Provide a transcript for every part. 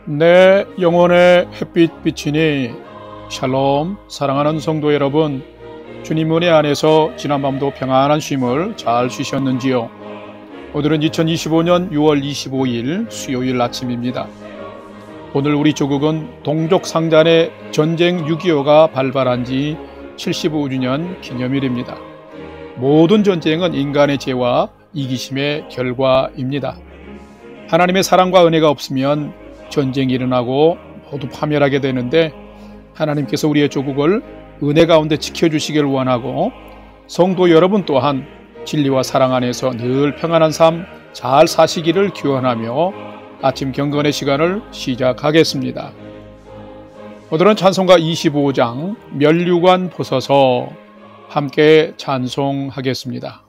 내 영혼의 햇빛 비치니 샬롬. 사랑하는 성도 여러분, 주님 은혜 안에서 지난밤도 평안한 쉼을 잘 쉬셨는지요? 오늘은 2025년 6월 25일 수요일 아침입니다. 오늘 우리 조국은 동족 상잔의 전쟁 6.25가 발발한 지 75주년 기념일입니다. 모든 전쟁은 인간의 죄와 이기심의 결과입니다. 하나님의 사랑과 은혜가 없으면 전쟁이 일어나고 모두 파멸하게 되는데, 하나님께서 우리의 조국을 은혜 가운데 지켜주시길 원하고, 성도 여러분 또한 진리와 사랑 안에서 늘 평안한 삶 잘 사시기를 기원하며 아침 경건의 시간을 시작하겠습니다. 오늘은 찬송가 25장 면류관 벗어서 함께 찬송하겠습니다.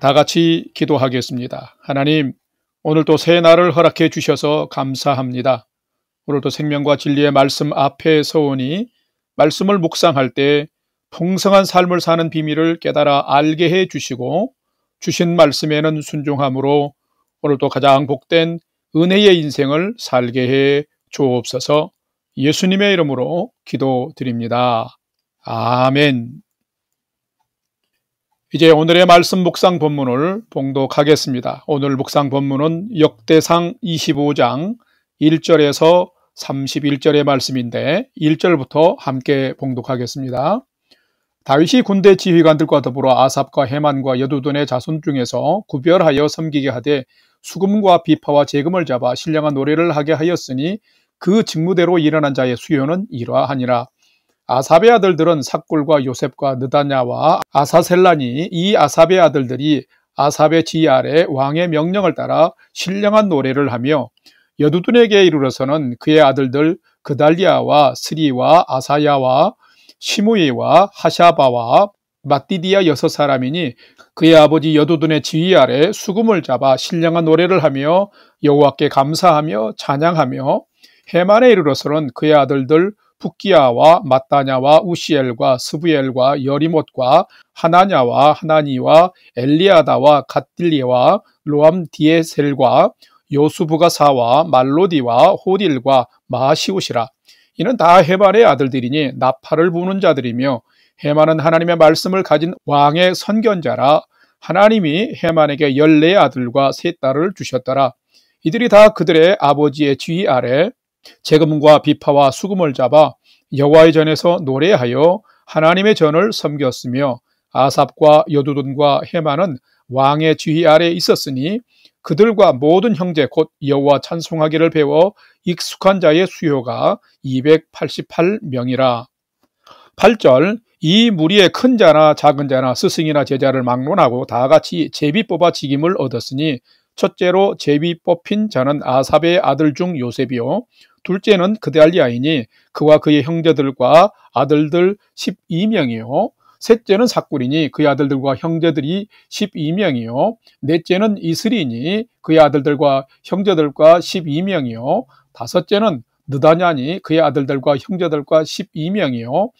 다 같이 기도하겠습니다. 하나님, 오늘도 새 날을 허락해 주셔서 감사합니다. 오늘도 생명과 진리의 말씀 앞에 서오니 말씀을 묵상할 때 풍성한 삶을 사는 비밀을 깨달아 알게 해 주시고, 주신 말씀에는 순종함으로 오늘도 가장 복된 은혜의 인생을 살게 해 주옵소서. 예수님의 이름으로 기도드립니다. 아멘. 이제 오늘의 말씀 묵상 본문을 봉독하겠습니다. 오늘 묵상 본문은 역대상 25장 1절에서 31절의 말씀인데, 1절부터 함께 봉독하겠습니다. 다윗이 군대 지휘관들과 더불어 아삽과 헤만과 여두둔의 자손 중에서 구별하여 섬기게 하되 수금과 비파와 재금을 잡아 신령한 노래를 하게 하였으니 그 직무대로 일어난 자의 수요는 이러하니라. 아삽의 아들들은 삭굴과 요셉과 느다냐와 아사셀란이, 이 아삽의 아들들이 아삽의 지휘 아래 왕의 명령을 따라 신령한 노래를 하며, 여두둔에게 이르러서는 그의 아들들 그달리아와 스리와 아사야와 시므이와 하샤바와 마띠디아 6사람이니 그의 아버지 여두둔의 지휘 아래 수금을 잡아 신령한 노래를 하며 여호와께 감사하며 찬양하며, 헤만에 이르러서는 그의 아들들 붓기야와 마따냐와 우시엘과 스부엘과 여리못과 하나냐와 하나니와 엘리아다와 갓딜리와 로암디에셀과 요수부가사와 말로디와 호딜과 마시우시라. 이는 다 헤만의 아들들이니 나팔을 부는 자들이며 헤만은 하나님의 말씀을 가진 왕의 선견자라. 하나님이 헤만에게 14 아들과 3 딸을 주셨더라. 이들이 다 그들의 아버지의 지휘 아래 재금과 비파와 수금을 잡아 여호와의 전에서 노래하여 하나님의 전을 섬겼으며 아삽과 여두둔과 헤만은 왕의 지휘 아래 있었으니 그들과 모든 형제 곧 여호와 찬송하기를 배워 익숙한 자의 수요가 288명이라. 8절 이 무리의 큰 자나 작은 자나 스승이나 제자를 막론하고 다 같이 제비 뽑아 직임을 얻었으니 첫째로 제비 뽑힌 자는 아삽의 아들 중 요셉이요 둘째는 그달리아이니 그와 그의 형제들과 아들들 12명이요 셋째는 삭굴이니 그의 아들들과 형제들이 12명이요 넷째는 이스리니 그의 아들들과 형제들과 12명이요 다섯째는 느다냐니 그의 아들들과 형제들과 12명이요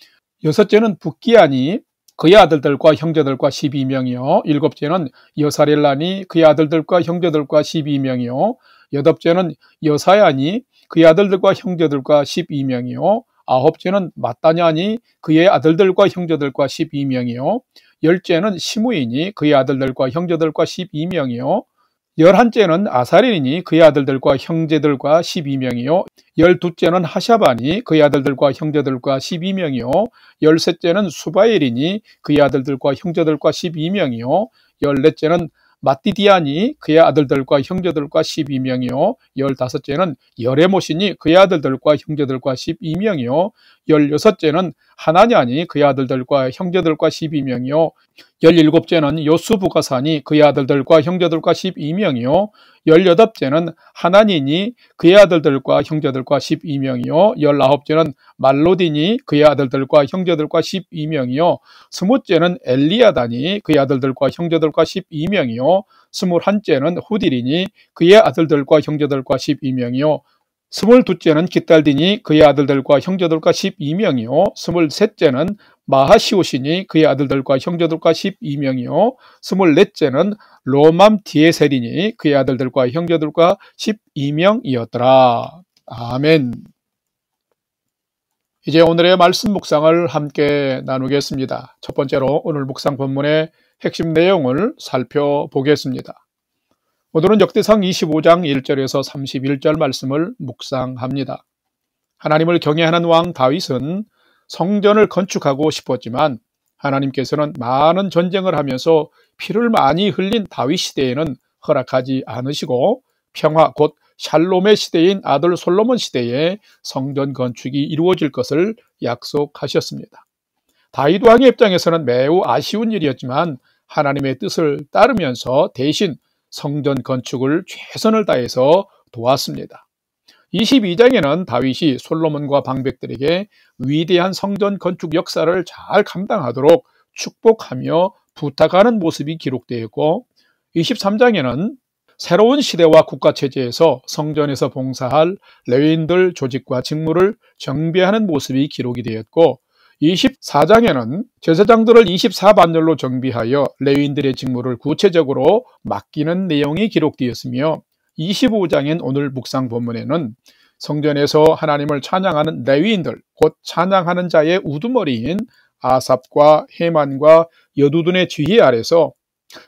여섯째는 붓기아니 그의 아들들과 형제들과 12명이요 일곱째는 여사렐라니 그의 아들들과 형제들과 12명이요 여덟째는 여사야니 그의 아들들과 형제들과 12명이요 아홉째는 마따냐니 그의 아들들과 형제들과 12명이요 열째는 시므이니 그의 아들들과 형제들과 12명이요 열한째는 아사렐이니 그의 아들들과 형제들과 12명이요 열두째는 하샤바니 그의 아들들과 형제들과 12명이요 열셋째는 수바엘이니 그의 아들들과 형제들과 12명이요 열넷째는 마띠디아니 그의 아들들과 형제들과 12명이요 열다섯째는 여레못이니 그의 아들들과 형제들과 12명이요 열여섯째는 하나냐니 그의 아들들과 형제들과 12명이요 열일곱째는 요수부가사니 그의 아들들과 형제들과 12명이요 열여덟째는 하나니니 그의 아들들과 형제들과 12명이요 열아홉째는 말로디니 그의 아들들과 형제들과 12명이요 스무째는 엘리아다니 그의 아들들과 형제들과 12명이요 스물한째는 후딜이니 그의 아들들과 형제들과 12명이요 스물두째는 깃달디니 그의 아들들과 형제들과 12명이요 스물셋째는 마하시오시니 그의 아들들과 형제들과 12명이요 스물넷째는 로맘디에셀이니 그의 아들들과 형제들과 12명이었더라. 아멘. 이제 오늘의 말씀 묵상을 함께 나누겠습니다. 첫 번째로 오늘 묵상 본문의 핵심 내용을 살펴보겠습니다. 오늘은 역대상 25장 1절에서 31절 말씀을 묵상합니다. 하나님을 경외하는 왕 다윗은 성전을 건축하고 싶었지만 하나님께서는 많은 전쟁을 하면서 피를 많이 흘린 다윗 시대에는 허락하지 않으시고 평화 곧 샬롬의 시대인 아들 솔로몬 시대에 성전 건축이 이루어질 것을 약속하셨습니다. 다윗 왕의 입장에서는 매우 아쉬운 일이었지만 하나님의 뜻을 따르면서 대신 성전 건축을 최선을 다해서 도왔습니다. 22장에는 다윗이 솔로몬과 방백들에게 위대한 성전 건축 역사를 잘 감당하도록 축복하며 부탁하는 모습이 기록되어 있고 23장에는 새로운 시대와 국가체제에서 성전에서 봉사할 레위인들 조직과 직무를 정비하는 모습이 기록이 되었고 24장에는 제사장들을 24반열로 정비하여 레위인들의 직무를 구체적으로 맡기는 내용이 기록되었으며 25장인 오늘 묵상 본문에는 성전에서 하나님을 찬양하는 레위인들, 곧 찬양하는 자의 우두머리인 아삽과 헤만과 여두둔의 지휘 아래서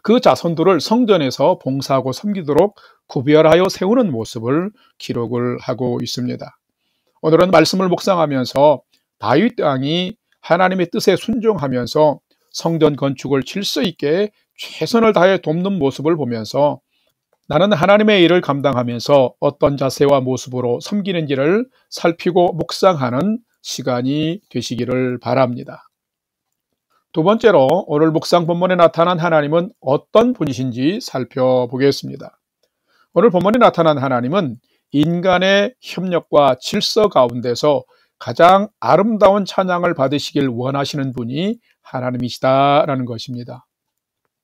그 자손들을 성전에서 봉사하고 섬기도록 구별하여 세우는 모습을 기록을 하고 있습니다. 오늘은 말씀을 묵상하면서 다윗 왕이 하나님의 뜻에 순종하면서 성전 건축을 질서 있게 최선을 다해 돕는 모습을 보면서 나는 하나님의 일을 감당하면서 어떤 자세와 모습으로 섬기는지를 살피고 묵상하는 시간이 되시기를 바랍니다. 두 번째로 오늘 묵상 본문에 나타난 하나님은 어떤 분이신지 살펴보겠습니다. 오늘 본문에 나타난 하나님은 인간의 협력과 질서 가운데서 가장 아름다운 찬양을 받으시길 원하시는 분이 하나님이시다라는 것입니다.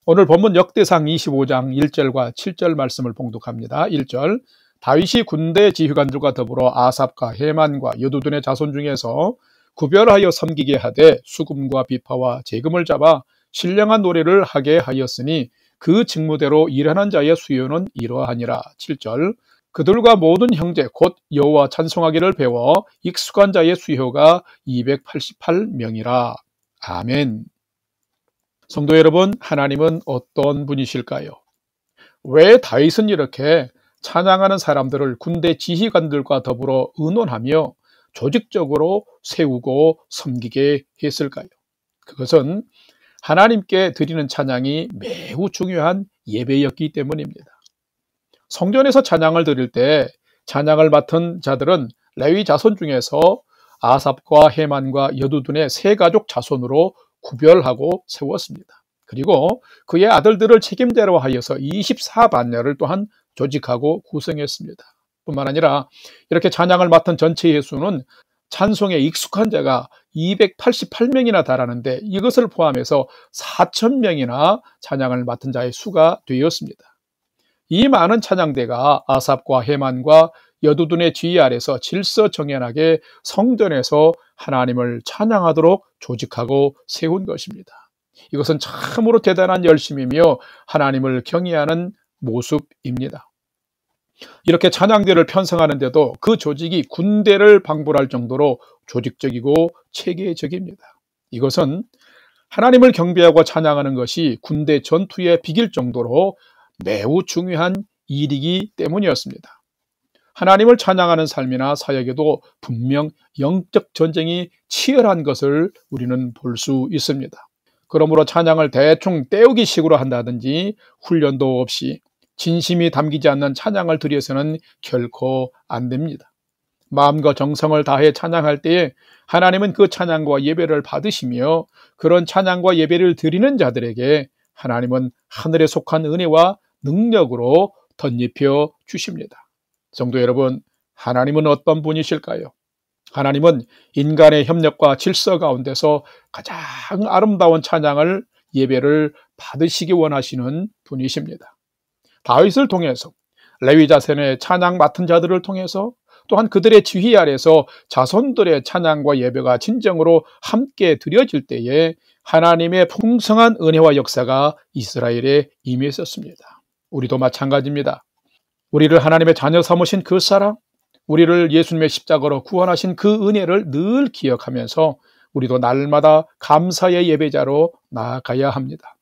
오늘 본문 역대상 25장 1절과 7절 말씀을 봉독합니다. 1절 다윗이 군대 지휘관들과 더불어 아삽과 헤만과 여두둔의 자손 중에서 구별하여 섬기게 하되 수금과 비파와 재금을 잡아 신령한 노래를 하게 하였으니 그 직무대로 일하는 자의 수요는 이러하니라. 7절. 그들과 모든 형제 곧 여호와 찬송하기를 배워 익숙한 자의 수요가 288명이라. 아멘. 성도 여러분, 하나님은 어떤 분이실까요? 왜 다윗은 이렇게 찬양하는 사람들을 군대 지휘관들과 더불어 의논하며 조직적으로 세우고 섬기게 했을까요? 그것은 하나님께 드리는 찬양이 매우 중요한 예배였기 때문입니다. 성전에서 찬양을 드릴 때 찬양을 맡은 자들은 레위 자손 중에서 아삽과 헤만과 여두둔의 세 가족 자손으로 구별하고 세웠습니다. 그리고 그의 아들들을 책임자로 하여서 24반야를 또한 조직하고 구성했습니다. 뿐만 아니라 이렇게 찬양을 맡은 전체의 수는 찬송에 익숙한 자가 288명이나 달하는데 이것을 포함해서 4,000명이나 찬양을 맡은 자의 수가 되었습니다. 이 많은 찬양대가 아삽과 헤만과 여두둔의 지휘 아래서 질서정연하게 성전에서 하나님을 찬양하도록 조직하고 세운 것입니다. 이것은 참으로 대단한 열심이며 하나님을 경외하는 모습입니다. 이렇게 찬양대를 편성하는데도 그 조직이 군대를 방불할 정도로 조직적이고 체계적입니다. 이것은 하나님을 경배하고 찬양하는 것이 군대 전투에 비길 정도로 매우 중요한 일이기 때문이었습니다. 하나님을 찬양하는 삶이나 사역에도 분명 영적 전쟁이 치열한 것을 우리는 볼 수 있습니다. 그러므로 찬양을 대충 때우기 식으로 한다든지 훈련도 없이 진심이 담기지 않는 찬양을 드려서는 결코 안 됩니다. 마음과 정성을 다해 찬양할 때에 하나님은 그 찬양과 예배를 받으시며 그런 찬양과 예배를 드리는 자들에게 하나님은 하늘에 속한 은혜와 능력으로 덧입혀 주십니다. 성도 여러분, 하나님은 어떤 분이실까요? 하나님은 인간의 협력과 질서 가운데서 가장 아름다운 찬양을 예배를 받으시기 원하시는 분이십니다. 다윗을 통해서 레위 자손의 찬양 맡은 자들을 통해서 또한 그들의 지휘 아래서 자손들의 찬양과 예배가 진정으로 함께 드려질 때에 하나님의 풍성한 은혜와 역사가 이스라엘에 임했었습니다. 우리도 마찬가지입니다. 우리를 하나님의 자녀 삼으신 그 사랑, 우리를 예수님의 십자가로 구원하신 그 은혜를 늘 기억하면서 우리도 날마다 감사의 예배자로 나아가야 합니다.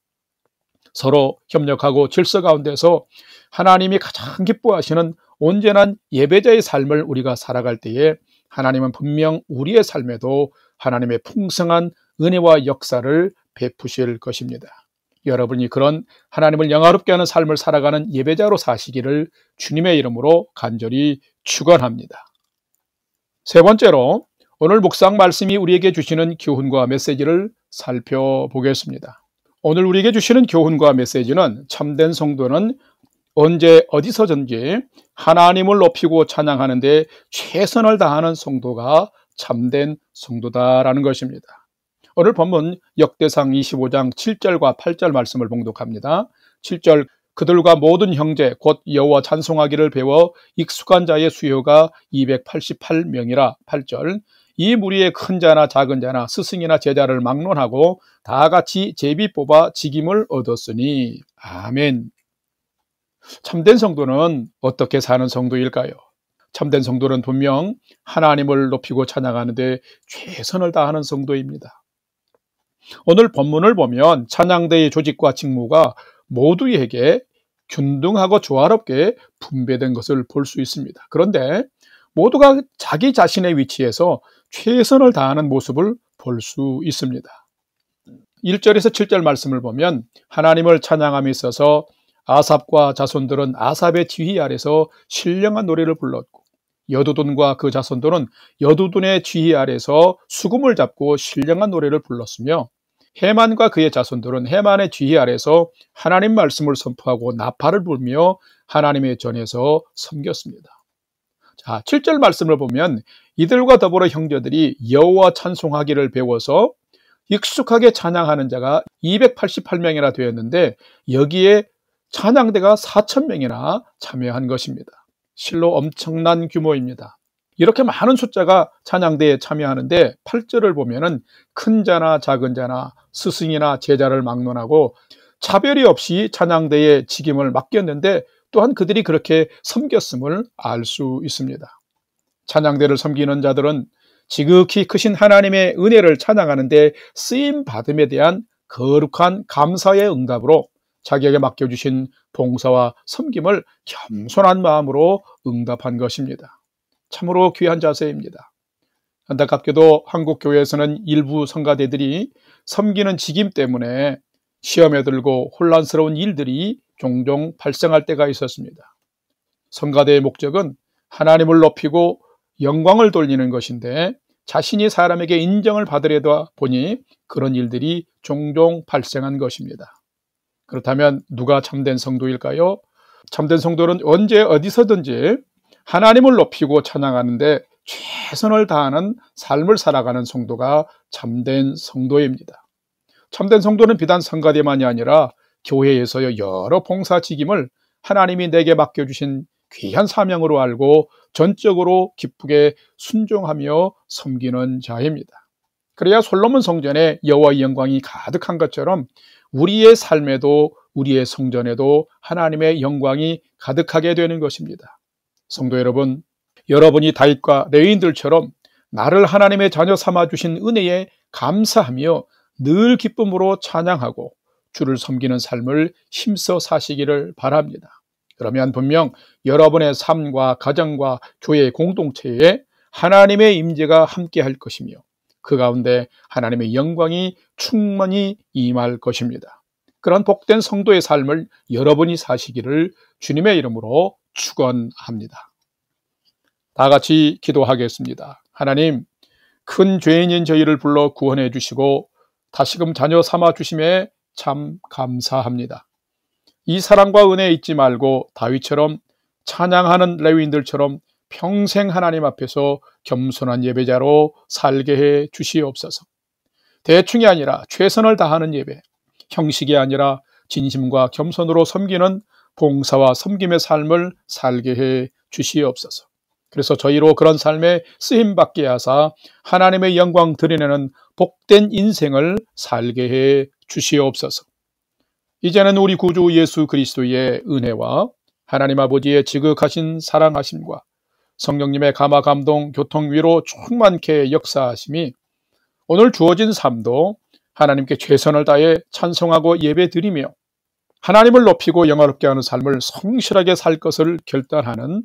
서로 협력하고 질서 가운데서 하나님이 가장 기뻐하시는 온전한 예배자의 삶을 우리가 살아갈 때에 하나님은 분명 우리의 삶에도 하나님의 풍성한 은혜와 역사를 베푸실 것입니다. 여러분이 그런 하나님을 영화롭게 하는 삶을 살아가는 예배자로 사시기를 주님의 이름으로 간절히 축원합니다. 세 번째로 오늘 묵상 말씀이 우리에게 주시는 교훈과 메시지를 살펴보겠습니다. 오늘 우리에게 주시는 교훈과 메시지는 참된 성도는 언제 어디서든지 하나님을 높이고 찬양하는 데 최선을 다하는 성도가 참된 성도다라는 것입니다. 오늘 본문 역대상 25장 7절과 8절 말씀을 봉독합니다. 7절, 그들과 모든 형제 곧 여호와 찬송하기를 배워 익숙한 자의 수요가 288명이라. 8절, 이 무리의 큰 자나 작은 자나 스승이나 제자를 막론하고 다 같이 제비 뽑아 직임을 얻었으니. 아멘. 참된 성도는 어떻게 사는 성도일까요? 참된 성도는 분명 하나님을 높이고 찬양하는 데 최선을 다하는 성도입니다. 오늘 본문을 보면 찬양대의 조직과 직무가 모두에게 균등하고 조화롭게 분배된 것을 볼 수 있습니다. 그런데 모두가 자기 자신의 위치에서 최선을 다하는 모습을 볼 수 있습니다. 1절에서 7절 말씀을 보면 하나님을 찬양함에 있어서 아삽과 자손들은 아삽의 지휘 아래서 신령한 노래를 불렀고 여두둔과 그 자손들은 여두둔의 지휘 아래서 수금을 잡고 신령한 노래를 불렀으며 헤만과 그의 자손들은 헤만의 지휘 아래서 하나님 말씀을 선포하고 나팔을 불며 하나님의 전에서 섬겼습니다. 자, 7절 말씀을 보면 이들과 더불어 형제들이 여호와 찬송하기를 배워서 익숙하게 찬양하는 자가 288명이나 되었는데 여기에 찬양대가 4,000명이나 참여한 것입니다. 실로 엄청난 규모입니다. 이렇게 많은 숫자가 찬양대에 참여하는데 8절을 보면은 큰 자나 작은 자나 스승이나 제자를 막론하고 차별이 없이 찬양대의 직임을 맡겼는데 또한 그들이 그렇게 섬겼음을 알 수 있습니다. 찬양대를 섬기는 자들은 지극히 크신 하나님의 은혜를 찬양하는데 쓰임 받음에 대한 거룩한 감사의 응답으로 자기에게 맡겨주신 봉사와 섬김을 겸손한 마음으로 응답한 것입니다. 참으로 귀한 자세입니다. 안타깝게도 한국 교회에서는 일부 성가대들이 섬기는 직임 때문에 시험에 들고 혼란스러운 일들이 종종 발생할 때가 있었습니다. 성가대의 목적은 하나님을 높이고 영광을 돌리는 것인데 자신이 사람에게 인정을 받으려다 보니 그런 일들이 종종 발생한 것입니다. 그렇다면 누가 참된 성도일까요? 참된 성도는 언제 어디서든지 하나님을 높이고 찬양하는데 최선을 다하는 삶을 살아가는 성도가 참된 성도입니다. 참된 성도는 비단 성가대만이 아니라 교회에서의 여러 봉사 직임을 하나님이 내게 맡겨주신 귀한 사명으로 알고 전적으로 기쁘게 순종하며 섬기는 자입니다. 그래야 솔로몬 성전에 여호와의 영광이 가득한 것처럼 우리의 삶에도 우리의 성전에도 하나님의 영광이 가득하게 되는 것입니다. 성도 여러분, 여러분이 다윗과 레위인들처럼 나를 하나님의 자녀 삼아주신 은혜에 감사하며 늘 기쁨으로 찬양하고 주를 섬기는 삶을 힘써 사시기를 바랍니다. 그러면 분명 여러분의 삶과 가정과 교회 공동체에 하나님의 임재가 함께할 것이며 그 가운데 하나님의 영광이 충만히 임할 것입니다. 그런 복된 성도의 삶을 여러분이 사시기를 주님의 이름으로 축원합니다. 다 같이 기도하겠습니다. 하나님, 큰 죄인인 저희를 불러 구원해 주시고 다시금 자녀 삼아 주심에 참 감사합니다. 이 사랑과 은혜 잊지 말고 다윗처럼 찬양하는 레위인들처럼 평생 하나님 앞에서 겸손한 예배자로 살게 해 주시옵소서. 대충이 아니라 최선을 다하는 예배, 형식이 아니라 진심과 겸손으로 섬기는 봉사와 섬김의 삶을 살게 해 주시옵소서. 그래서 저희로 그런 삶에 쓰임받게 하사 하나님의 영광 드러내는 복된 인생을 살게 해 주시옵소서. 이제는 우리 구주 예수 그리스도의 은혜와 하나님 아버지의 지극하신 사랑하심과 성령님의 감화 감동 교통 위로 충만케 역사하심이 오늘 주어진 삶도 하나님께 최선을 다해 찬송하고 예배드리며 하나님을 높이고 영화롭게 하는 삶을 성실하게 살 것을 결단하는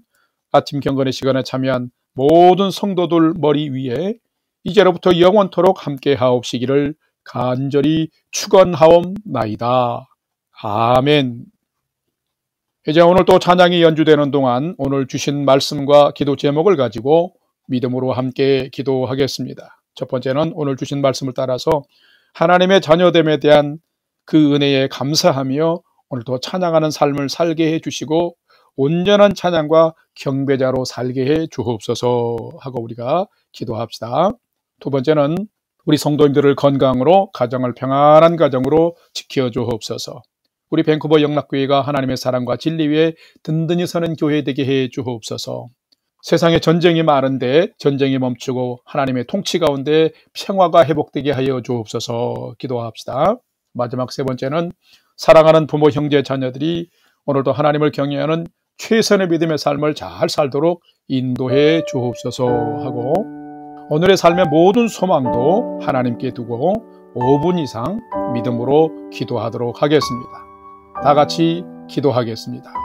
아침 경건의 시간에 참여한 모든 성도들 머리 위에 이제로부터 영원토록 함께 하옵시기를 간절히 축원하옵나이다. 아멘. 이제 오늘 또 찬양이 연주되는 동안 오늘 주신 말씀과 기도 제목을 가지고 믿음으로 함께 기도하겠습니다. 첫 번째는 오늘 주신 말씀을 따라서 하나님의 자녀됨에 대한 그 은혜에 감사하며 오늘도 찬양하는 삶을 살게 해주시고 온전한 찬양과 경배자로 살게 해 주옵소서 하고 우리가 기도합시다. 두 번째는 우리 성도님들을 건강으로 가정을 평안한 가정으로 지켜 주옵소서. 우리 밴쿠버 영락교회가 하나님의 사랑과 진리 위에 든든히 서는 교회 되게 해 주옵소서. 세상에 전쟁이 많은데 전쟁이 멈추고 하나님의 통치 가운데 평화가 회복되게 하여 주옵소서 기도합시다. 마지막 세 번째는 사랑하는 부모, 형제, 자녀들이 오늘도 하나님을 경외하는 최선의 믿음의 삶을 잘 살도록 인도해 주옵소서 하고 오늘의 삶의 모든 소망도 하나님께 두고 5분 이상 믿음으로 기도하도록 하겠습니다. 다 같이 기도하겠습니다.